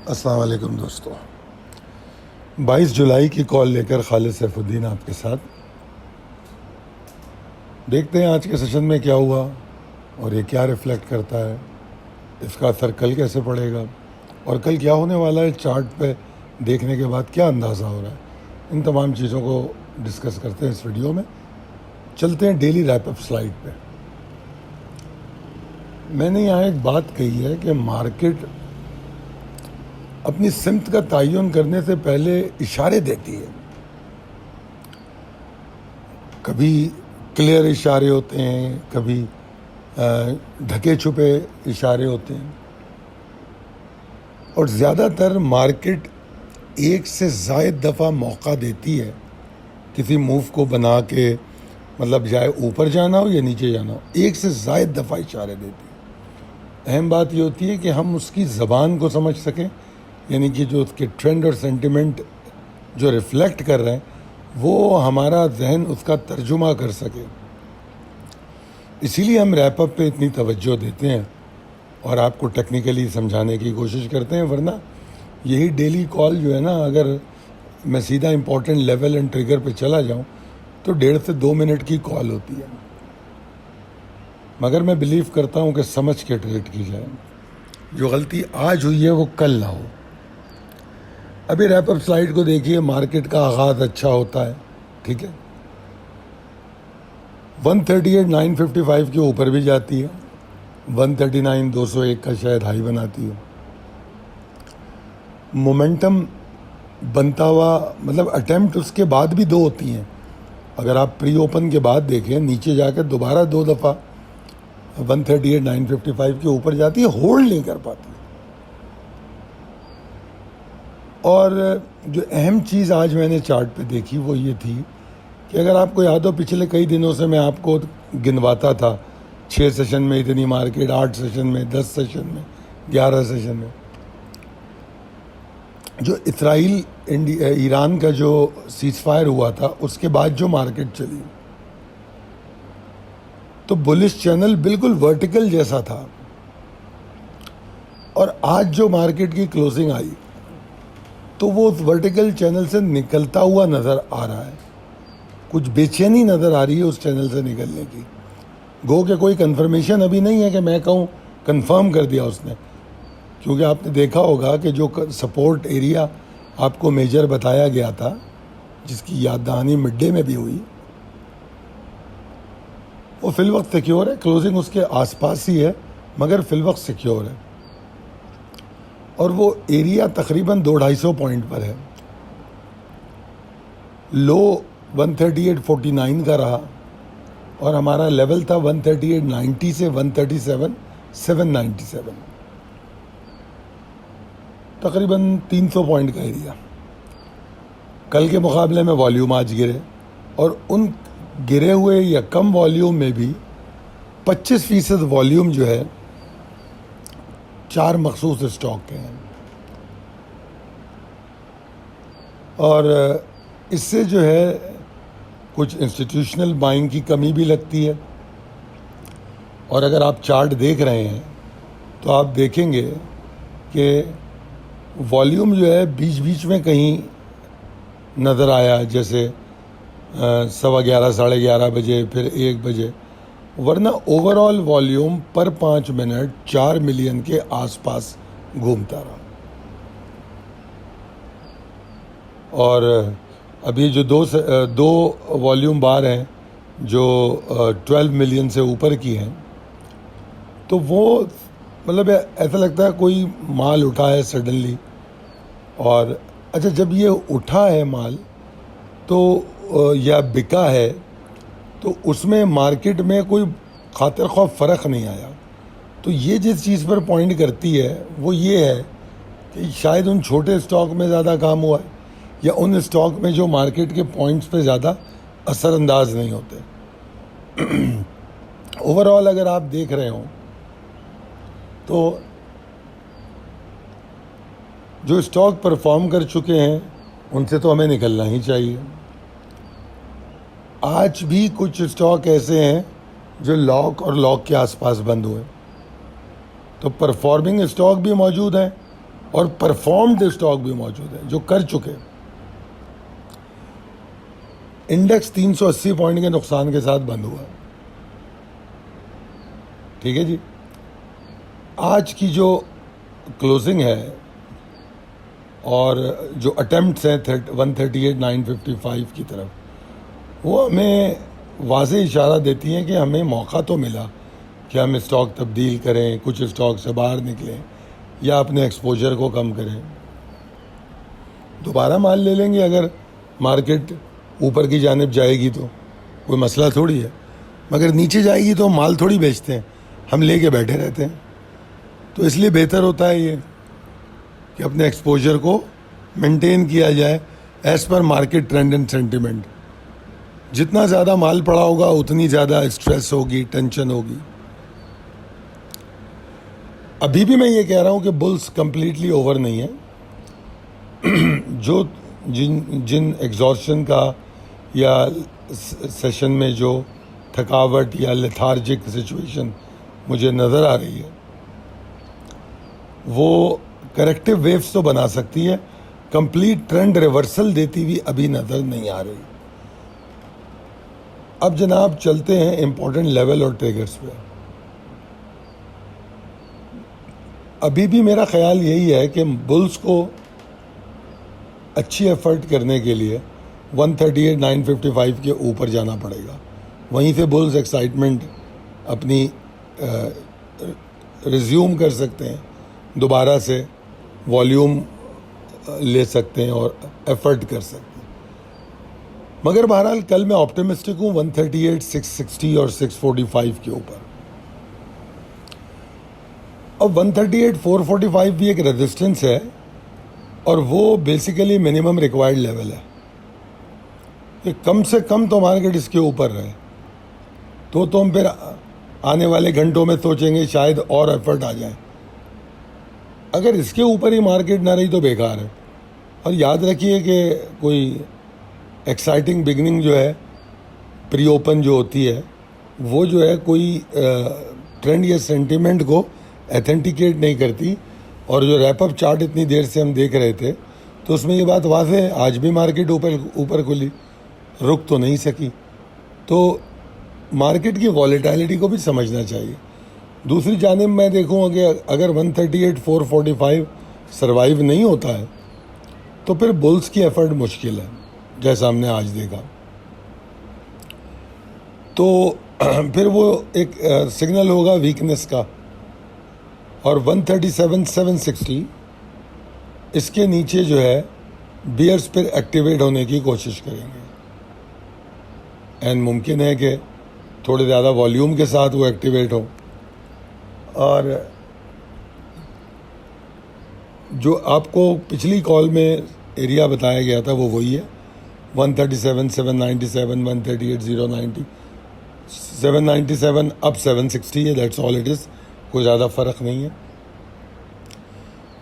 अस्सलाम वालेकुम दोस्तों। 22 जुलाई की कॉल लेकर खालिद सैफुद्दीन आपके साथ। देखते हैं आज के सेशन में क्या हुआ और ये क्या रिफ्लेक्ट करता है, इसका असर कल कैसे पड़ेगा और कल क्या होने वाला है, चार्ट पे देखने के बाद क्या अंदाज़ा हो रहा है। इन तमाम चीज़ों को डिस्कस करते हैं इस वीडियो में। चलते हैं डेली रैपअप स्लाइड पे। मैंने यहाँ एक बात कही है कि मार्केट अपनी सिमत का तयन करने से पहले इशारे देती है। कभी क्लियर इशारे होते हैं, कभी ढके छुपे इशारे होते हैं, और ज़्यादातर मार्केट एक से ज़ायद दफ़ा मौका देती है किसी मूव को बना के, मतलब चाहे ऊपर जाना हो या नीचे जाना हो, एक से ज़ायद दफ़ा इशारे देती है। अहम बात ये होती है कि हम उसकी ज़बान को समझ सकें, यानी कि जो उसके ट्रेंड और सेंटिमेंट जो रिफ्लेक्ट कर रहे हैं वो हमारा जहन उसका तर्जुमा कर सके। इसीलिए हम रैपअप पे इतनी तवज्जो देते हैं और आपको टेक्निकली समझाने की कोशिश करते हैं। वरना यही डेली कॉल जो है ना, अगर मैं सीधा इम्पोर्टेंट लेवल एंड ट्रिगर पे चला जाऊं तो 1.5 से 2 मिनट की कॉल होती है। मगर मैं बिलीव करता हूं कि समझ के ट्रेड की जाए, जो गलती आज हुई है वो कल ना हो। अभी रैपअप स्लाइड को देखिए। मार्केट का आगाज़ अच्छा होता है, ठीक है, 138,955 के ऊपर भी जाती है, 139,201 का शायद हाई बनाती है। मोमेंटम बनता हुआ, मतलब अटेम्प्ट उसके बाद भी 2 होती हैं। अगर आप प्री ओपन के बाद देखें, नीचे जाकर दोबारा 2 दफ़ा 138,955 के ऊपर जाती है, होल्ड नहीं कर पाती। और जो अहम चीज़ आज मैंने चार्ट पे देखी वो ये थी कि अगर आपको याद हो, पिछले कई दिनों से मैं आपको गिनवाता था, 6 सेशन में इतनी मार्केट, 8 सेशन में, 10 सेशन में, 11 सेशन में। जो इसराइल ईरान का जो सीज़फायर हुआ था उसके बाद जो मार्केट चली, तो बुलिश चैनल बिल्कुल वर्टिकल जैसा था। और आज जो मार्केट की क्लोजिंग आई तो वो उस वर्टिकल चैनल से निकलता हुआ नज़र आ रहा है। कुछ बेचैनी नज़र आ रही है उस चैनल से निकलने की। गो के कोई कंफर्मेशन अभी नहीं है कि मैं कहूँ कंफर्म कर दिया उसने, क्योंकि आपने देखा होगा कि जो सपोर्ट एरिया आपको मेजर बताया गया था, जिसकी याद दहानी मिड डे में भी हुई, वो फिलवक्त सिक्योर है। क्लोजिंग उसके आसपास ही है मगर फिलवक्त सिक्योर है। और वो एरिया तकरीबन 200-250 पॉइंट पर है। लो 138.49 का रहा और हमारा लेवल था 138.90 से 137.797, तकरीबन 300 पॉइंट का एरिया। कल के मुकाबले में वॉल्यूम आज गिरे, और उन गिरे हुए या कम वॉल्यूम में भी 25% वॉल्यूम जो है 4 मखसूस स्टॉक के हैं। और इससे जो है कुछ इंस्टीट्यूशनल बाइंग की कमी भी लगती है। और अगर आप चार्ट देख रहे हैं तो आप देखेंगे कि वॉल्यूम जो है बीच बीच में कहीं नज़र आया, जैसे 11:15, 11:30 बजे, फिर 1 बजे, वरना ओवरऑल वॉल्यूम पर 5 मिनट 4 मिलियन के आसपास घूमता रहा। और अभी जो दो वॉल्यूम बार हैं जो 12 मिलियन से ऊपर की हैं, तो वो मतलब ऐसा लगता है कोई माल उठा है सडनली। और अच्छा, जब ये उठा है माल तो या बिका है, तो उसमें मार्केट में कोई खातिर खौफ फ़र्क नहीं आया। तो ये जिस चीज़ पर पॉइंट करती है वो ये है कि शायद उन छोटे स्टॉक में ज़्यादा काम हुआ है, या उन स्टॉक में जो मार्केट के पॉइंट्स पे ज़्यादा असरअंदाज नहीं होते। ओवरऑल अगर आप देख रहे हो तो जो स्टॉक परफॉर्म कर चुके हैं उनसे तो हमें निकलना ही चाहिए। आज भी कुछ स्टॉक ऐसे हैं जो लॉक और लॉक के आसपास बंद हुए, तो परफॉर्मिंग स्टॉक भी मौजूद हैं और परफॉर्म्ड स्टॉक भी मौजूद हैं जो कर चुके हैं। इंडेक्स 380 पॉइंट के नुकसान के साथ बंद हुआ। ठीक है जी। आज की जो क्लोजिंग है और जो अटेम्प्ट्स हैं 138,955 की तरफ, वो हमें वाज़े इशारा देती हैं कि हमें मौका तो मिला कि हम स्टॉक तब्दील करें, कुछ स्टॉक से बाहर निकलें या अपने एक्सपोजर को कम करें। दोबारा माल ले लेंगे अगर मार्केट ऊपर की जानिब जाएगी तो, कोई मसला थोड़ी है। मगर नीचे जाएगी तो माल थोड़ी बेचते हैं, हम लेके बैठे रहते हैं। तो इसलिए बेहतर होता है ये कि अपने एक्सपोजर को मेंटेन किया जाए as per market trend and sentiment. जितना ज़्यादा माल पड़ा होगा उतनी ज़्यादा स्ट्रेस होगी, टेंशन होगी। अभी भी मैं ये कह रहा हूँ कि बुल्स कंप्लीटली ओवर नहीं है। जो जिन एग्जॉर्शन का या सेशन में जो थकावट या लेथार्जिक सिचुएशन मुझे नज़र आ रही है, वो करेक्टिव वेव्स तो बना सकती है, कंप्लीट ट्रेंड रिवर्सल देती हुई अभी नज़र नहीं आ रही। अब जनाब चलते हैं इम्पोर्टेंट लेवल और ट्रिगर्स पे। अभी भी मेरा ख्याल यही है कि बुल्स को अच्छी एफर्ट करने के लिए 138,955 के ऊपर जाना पड़ेगा। वहीं से बुल्स एक्साइटमेंट अपनी रिज्यूम कर सकते हैं, दोबारा से वॉल्यूम ले सकते हैं और एफर्ट कर सकते हैं। मगर बहरहाल कल मैं ऑप्टिमिस्टिक हूँ 138,660 और 645 के ऊपर। अब 138,445 भी एक रेजिस्टेंस है और वो बेसिकली मिनिमम रिक्वायर्ड लेवल है कि कम से कम तो मार्केट इसके ऊपर रहे, तो हम फिर आने वाले घंटों में सोचेंगे शायद और एफर्ट आ जाए। अगर इसके ऊपर ही मार्केट ना रही तो बेकार है। और याद रखिए कि कोई एक्साइटिंग बिगनिंग जो है, प्री ओपन जो होती है, वो जो है कोई ट्रेंड या सेंटिमेंट को एथेंटिकेट नहीं करती। और जो रैप अप चार्ट इतनी देर से हम देख रहे थे तो उसमें ये बात वाज़ेह है, आज भी मार्केट ऊपर खुली, रुक तो नहीं सकी। तो मार्केट की वॉलेटिलिटी को भी समझना चाहिए। दूसरी जानिब मैं देखूँ कि अगर 138,445 सर्वाइव नहीं होता है तो फिर बुल्स की एफर्ट मुश्किल है, जैसा हमने आज देखा। तो फिर वो एक सिग्नल होगा वीकनेस का, और 137,760 इसके नीचे जो है बियर्स फिर एक्टिवेट होने की कोशिश करेंगे। एंड मुमकिन है कि थोड़े ज़्यादा वॉल्यूम के साथ वो एक्टिवेट हो। और जो आपको पिछली कॉल में एरिया बताया गया था वो वही है, 137,797, 138,090, 797 अब 760 है, दैट्स ऑल इट इज़। कोई ज़्यादा फ़र्क नहीं है।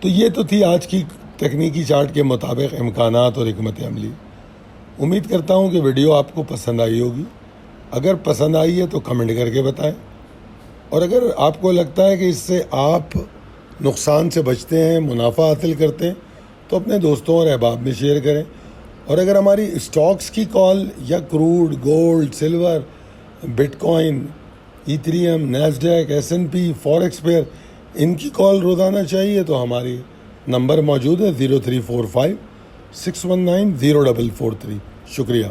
तो ये तो थी आज की तकनीकी चार्ट के मुताबिक इम्कानात और हिकमत अमली। उम्मीद करता हूँ कि वीडियो आपको पसंद आई होगी। अगर पसंद आई है तो कमेंट करके बताएं, और अगर आपको लगता है कि इससे आप नुकसान से बचते हैं, मुनाफा हासिल करते हैं, तो अपने दोस्तों और अहबाब में शेयर करें। और अगर हमारी स्टॉक्स की कॉल या crude, gold, silver, bitcoin, Ethereum, Nasdaq, S&P, forex pair, इनकी कॉल रोज़ाना चाहिए तो हमारी नंबर मौजूद है 0345 619 0443। शुक्रिया।